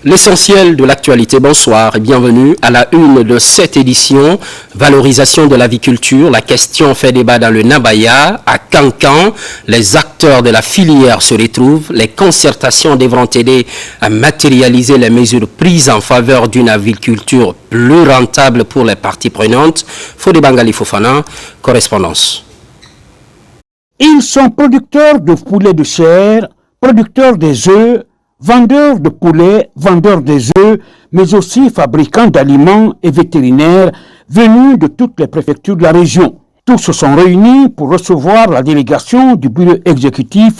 L'essentiel de l'actualité, bonsoir et bienvenue à la une de cette édition. Valorisation de l'aviculture, la question fait débat dans le Nabaya. À Kankan, les acteurs de la filière se retrouvent. Les concertations devront aider à matérialiser les mesures prises en faveur d'une aviculture plus rentable pour les parties prenantes. Fodé Bangali Fofana, correspondance. Ils sont producteurs de poulet de chair, producteurs des œufs, vendeurs de poulets, vendeurs des œufs, mais aussi fabricants d'aliments et vétérinaires venus de toutes les préfectures de la région. Tous se sont réunis pour recevoir la délégation du bureau exécutif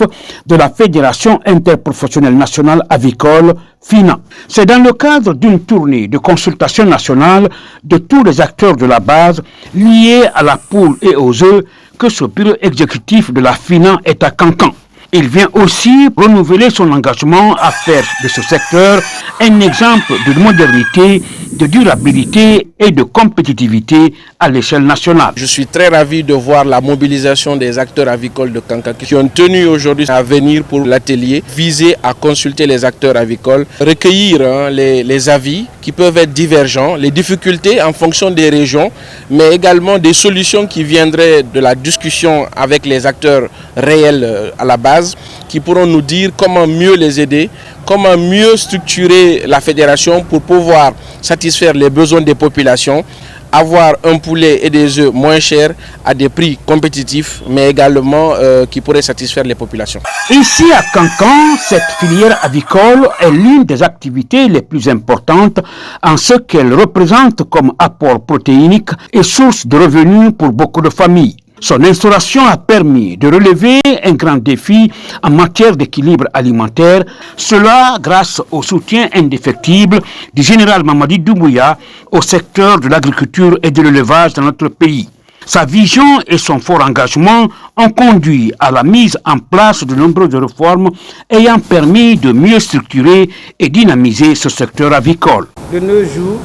de la Fédération interprofessionnelle nationale avicole, FINA. C'est dans le cadre d'une tournée de consultation nationale de tous les acteurs de la base liés à la poule et aux œufs que ce bureau exécutif de la FINA est à Kankan. Il vient aussi renouveler son engagement à faire de ce secteur un exemple de modernité, de durabilité et de compétitivité à l'échelle nationale. Je suis très ravi de voir la mobilisation des acteurs avicoles de Kankan qui ont tenu aujourd'hui à venir pour l'atelier, viser à consulter les acteurs avicoles, recueillir les avis qui peuvent être divergents, les difficultés en fonction des régions, mais également des solutions qui viendraient de la discussion avec les acteurs réels à la base, qui pourront nous dire comment mieux les aider, comment mieux structurer la fédération pour pouvoir satisfaire les besoins des populations, avoir un poulet et des œufs moins chers à des prix compétitifs, mais également qui pourraient satisfaire les populations. Ici à Kankan, cette filière avicole est l'une des activités les plus importantes en ce qu'elle représente comme apport protéinique et source de revenus pour beaucoup de familles. Son instauration a permis de relever un grand défi en matière d'équilibre alimentaire, cela grâce au soutien indéfectible du général Mamadi Doumbouya au secteur de l'agriculture et de l'élevage dans notre pays. Sa vision et son fort engagement ont conduit à la mise en place de nombreuses réformes ayant permis de mieux structurer et dynamiser ce secteur avicole. De nos jours,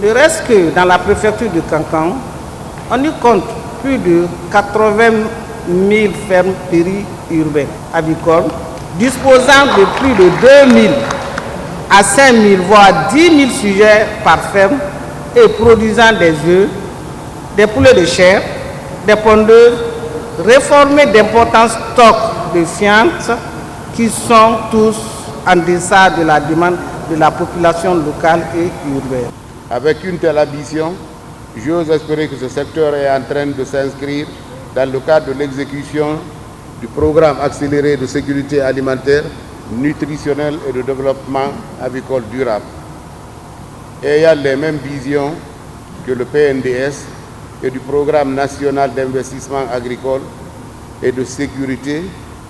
ne reste que dans la préfecture de Kankan, on y compte plus de 80 000 fermes périurbaines avicoles, disposant de plus de 2 000 à 5 000, voire 10 000 sujets par ferme et produisant des œufs, des poulets de chair, des pondeuses, réformés d'importants stocks de fientes qui sont tous en deçà de la demande de la population locale et urbaine. Avec une telle ambition, j'ose espérer que ce secteur est en train de s'inscrire dans le cadre de l'exécution du programme accéléré de sécurité alimentaire, nutritionnelle et de développement avicole durable, ayant les mêmes visions que le PNDS et du programme national d'investissement agricole et de sécurité,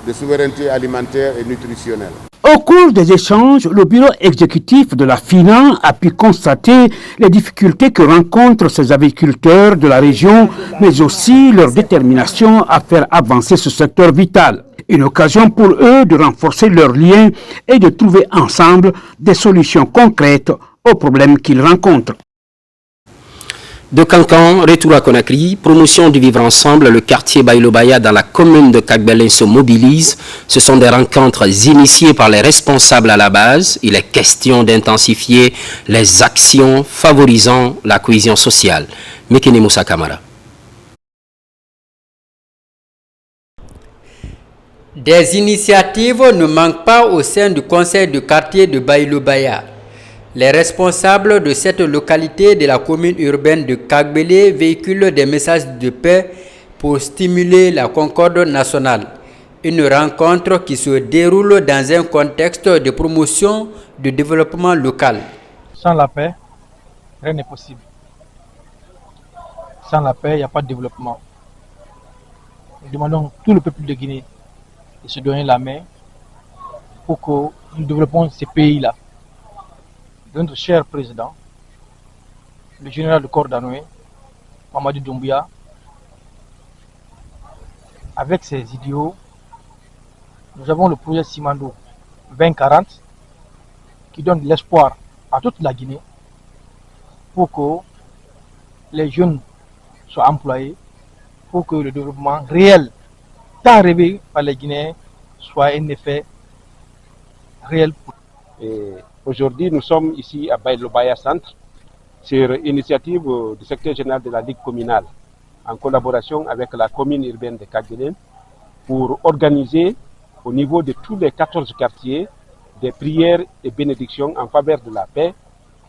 de souveraineté alimentaire et nutritionnelle. Au cours des échanges, le bureau exécutif de la FINA a pu constater les difficultés que rencontrent ces agriculteurs de la région, mais aussi leur détermination à faire avancer ce secteur vital. Une occasion pour eux de renforcer leurs liens et de trouver ensemble des solutions concrètes aux problèmes qu'ils rencontrent. De Kankan, retour à Conakry, promotion du vivre ensemble, le quartier Baïlobaya dans la commune de Kagbelen se mobilise. Ce sont des rencontres initiées par les responsables à la base. Il est question d'intensifier les actions favorisant la cohésion sociale. Mekene Moussa Kamara. Des initiatives ne manquent pas au sein du conseil de quartier de Baïlobaya. Les responsables de cette localité de la commune urbaine de Kagbele véhiculent des messages de paix pour stimuler la concorde nationale. Une rencontre qui se déroule dans un contexte de promotion du développement local. Sans la paix, rien n'est possible. Sans la paix, il n'y a pas de développement. Nous demandons tout le peuple de Guinée de se donner la main pour que nous développons ces pays-là. Notre cher président, le général de corps d'Anoé, Mamadi Doumbouya, avec ses idéaux, nous avons le projet Simando 2040 qui donne de l'espoir à toute la Guinée pour que les jeunes soient employés, pour que le développement réel, tant rêvé par les Guinéens, soit un effet réel. Aujourd'hui, nous sommes ici à Baïlo-Baya Centre, sur initiative du secrétaire général de la Ligue communale, en collaboration avec la commune urbaine de Kagbélé, pour organiser au niveau de tous les 14 quartiers des prières et bénédictions en faveur de la paix,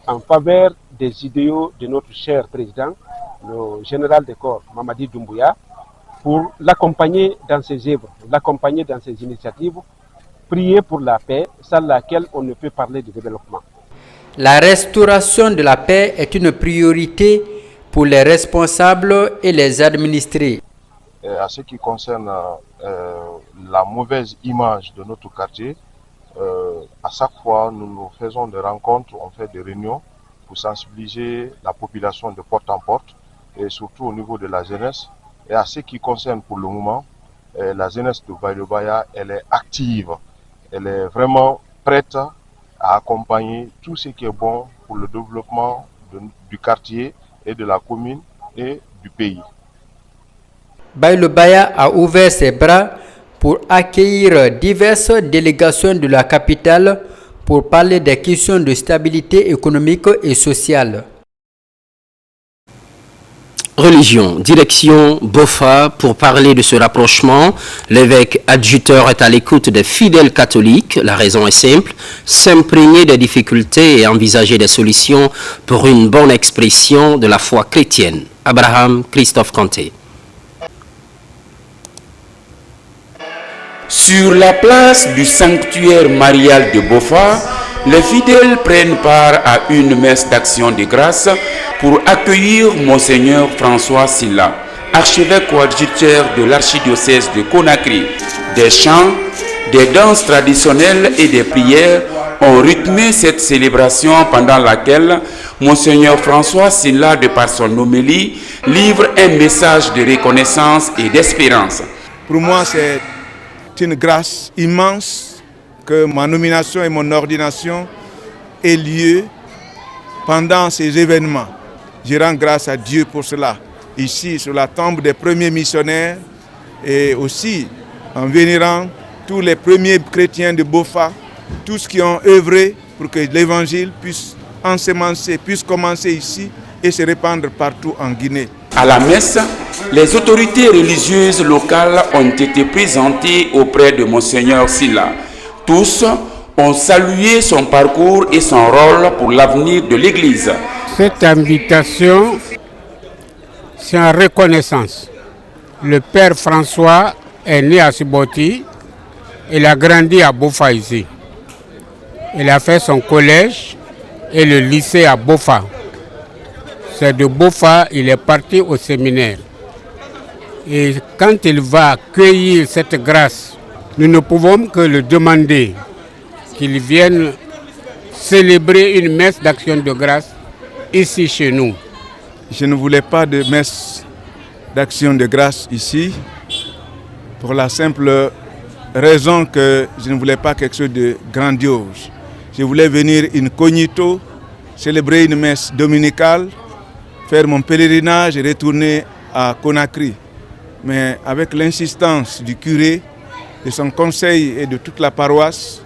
en faveur des idéaux de notre cher président, le général de corps Mamadi Doumbouya, pour l'accompagner dans ses œuvres, l'accompagner dans ses initiatives, prier pour la paix, sans laquelle on ne peut parler de développement. La restauration de la paix est une priorité pour les responsables et les administrés. À ce qui concerne la mauvaise image de notre quartier, à chaque fois nous faisons des rencontres, on fait des réunions pour sensibiliser la population de porte en porte et surtout au niveau de la jeunesse. Et à ce qui concerne pour le moment, la jeunesse de Baïlo-Baya, elle est active, elle est vraiment prête à accompagner tout ce qui est bon pour le développement du quartier et de la commune et du pays. Baïlo-Baya a ouvert ses bras pour accueillir diverses délégations de la capitale pour parler des questions de stabilité économique et sociale. Religion, direction Bofa pour parler de ce rapprochement. L'évêque adjuteur est à l'écoute des fidèles catholiques. La raison est simple, s'imprégner des difficultés et envisager des solutions pour une bonne expression de la foi chrétienne. Abraham Christophe Kanté. Sur la place du sanctuaire marial de Bofa, les fidèles prennent part à une messe d'action de grâce pour accueillir Monseigneur François Silla, archevêque coadjuteur de l'archidiocèse de Conakry. Des chants, des danses traditionnelles et des prières ont rythmé cette célébration pendant laquelle Monseigneur François Silla, de par son homélie, livre un message de reconnaissance et d'espérance. Pour moi, c'est une grâce immense que ma nomination et mon ordination aient lieu pendant ces événements. Je rends grâce à Dieu pour cela. Ici, sur la tombe des premiers missionnaires et aussi en vénérant tous les premiers chrétiens de Bofa, tous qui ont œuvré pour que l'évangile puisse ensemencer, puisse commencer ici et se répandre partout en Guinée. À la messe, les autorités religieuses locales ont été présentées auprès de Monseigneur Silla. Tous ont salué son parcours et son rôle pour l'avenir de l'Église. Cette invitation, c'est en reconnaissance. Le père François est né à Siboti, il a grandi à Bofa ici. Il a fait son collège et le lycée à Bofa. C'est de Bofa, il est parti au séminaire. Et quand il va accueillir cette grâce, nous ne pouvons que le demander qu'il vienne célébrer une messe d'action de grâce ici chez nous. Je ne voulais pas de messe d'action de grâce ici pour la simple raison que je ne voulais pas quelque chose de grandiose. Je voulais venir incognito, célébrer une messe dominicale, faire mon pèlerinage et retourner à Conakry. Mais avec l'insistance du curé, de son conseil et de toute la paroisse,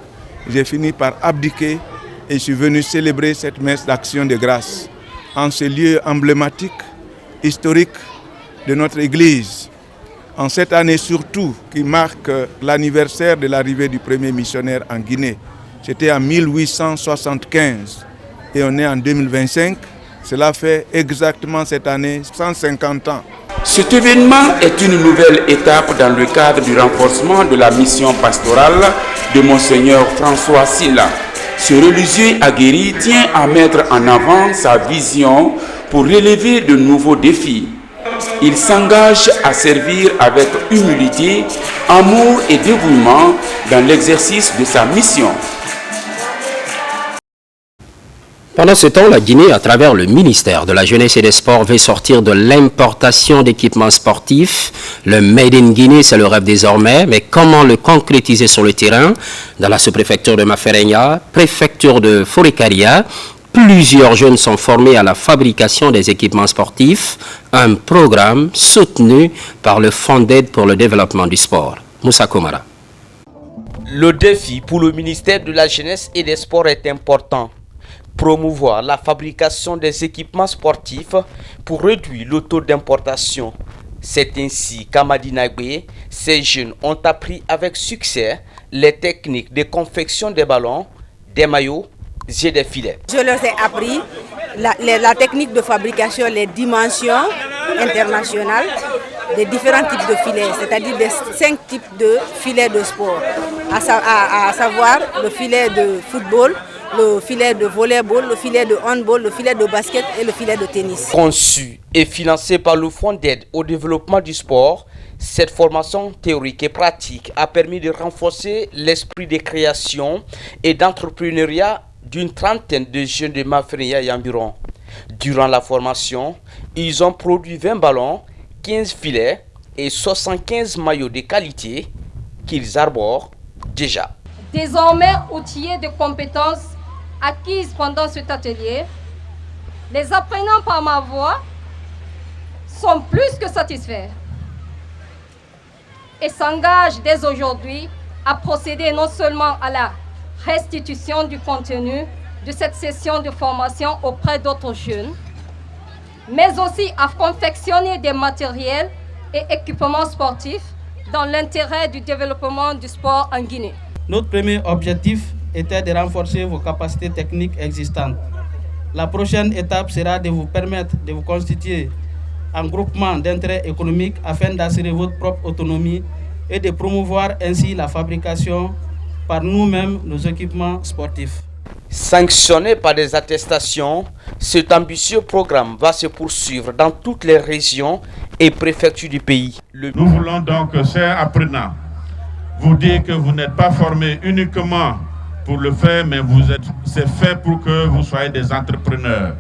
j'ai fini par abdiquer et je suis venu célébrer cette messe d'action de grâce en ce lieu emblématique, historique de notre Église. En cette année surtout qui marque l'anniversaire de l'arrivée du premier missionnaire en Guinée. C'était en 1875 et on est en 2025. Cela fait exactement cette année 150 ans. Cet événement est une nouvelle étape dans le cadre du renforcement de la mission pastorale de Monseigneur François Silla. Ce religieux aguerri tient à mettre en avant sa vision pour relever de nouveaux défis. Il s'engage à servir avec humilité, amour et dévouement dans l'exercice de sa mission. Pendant ce temps, la Guinée, à travers le ministère de la Jeunesse et des Sports, veut sortir de l'importation d'équipements sportifs. Le Made in Guinée, c'est le rêve désormais, mais comment le concrétiser sur le terrain? Dans la sous-préfecture de Mafereña, préfecture de Forekaria, Plusieurs jeunes sont formés à la fabrication des équipements sportifs, un programme soutenu par le Fonds d'aide pour le développement du sport. Moussa Komara. Le défi pour le ministère de la Jeunesse et des Sports est important. Promouvoir la fabrication des équipements sportifs pour réduire le taux d'importation. C'est ainsi qu'à Madinagbe, ces jeunes ont appris avec succès les techniques de confection des ballons, des maillots et des filets. Je leur ai appris la technique de fabrication, les dimensions internationales des différents types de filets, c'est-à-dire des 5 types de filets de sport, à savoir le filet de football, le filet de volleyball, le filet de handball, le filet de basket et le filet de tennis. Conçu et financé par le Fonds d'aide au développement du sport, cette formation théorique et pratique a permis de renforcer l'esprit de création et d'entrepreneuriat d'une trentaine de jeunes de Mafrenia et environ. Durant la formation, ils ont produit 20 ballons, 15 filets et 75 maillots de qualité qu'ils arborent déjà. Désormais outillés de compétences acquises pendant cet atelier, les apprenants par ma voix sont plus que satisfaits et s'engagent dès aujourd'hui à procéder non seulement à la restitution du contenu de cette session de formation auprès d'autres jeunes, mais aussi à confectionner des matériels et équipements sportifs dans l'intérêt du développement du sport en Guinée. Notre premier objectif était de renforcer vos capacités techniques existantes. La prochaine étape sera de vous permettre de vous constituer en groupement d'intérêt économique afin d'assurer votre propre autonomie et de promouvoir ainsi la fabrication par nous-mêmes nos équipements sportifs. Sanctionné par des attestations, cet ambitieux programme va se poursuivre dans toutes les régions et préfectures du pays. Nous voulons donc, chers apprenants, vous dire que vous n'êtes pas formés uniquement pour le faire, mais c'est fait pour que vous soyez des entrepreneurs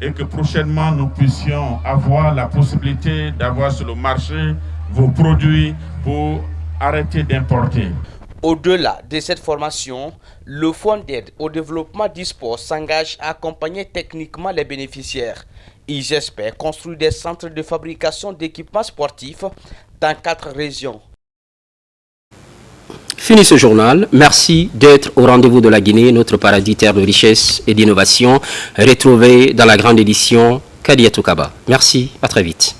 et que prochainement nous puissions avoir la possibilité d'avoir sur le marché vos produits pour arrêter d'importer. Au-delà de cette formation, le Fonds d'aide au développement du sport s'engage à accompagner techniquement les bénéficiaires. Ils espèrent construire des centres de fabrication d'équipements sportifs dans 4 régions. Fini ce journal. Merci d'être au rendez-vous de la Guinée, notre paradis terre de richesse et d'innovation, retrouvé dans la grande édition Kadiatou Kaba. Merci, à très vite.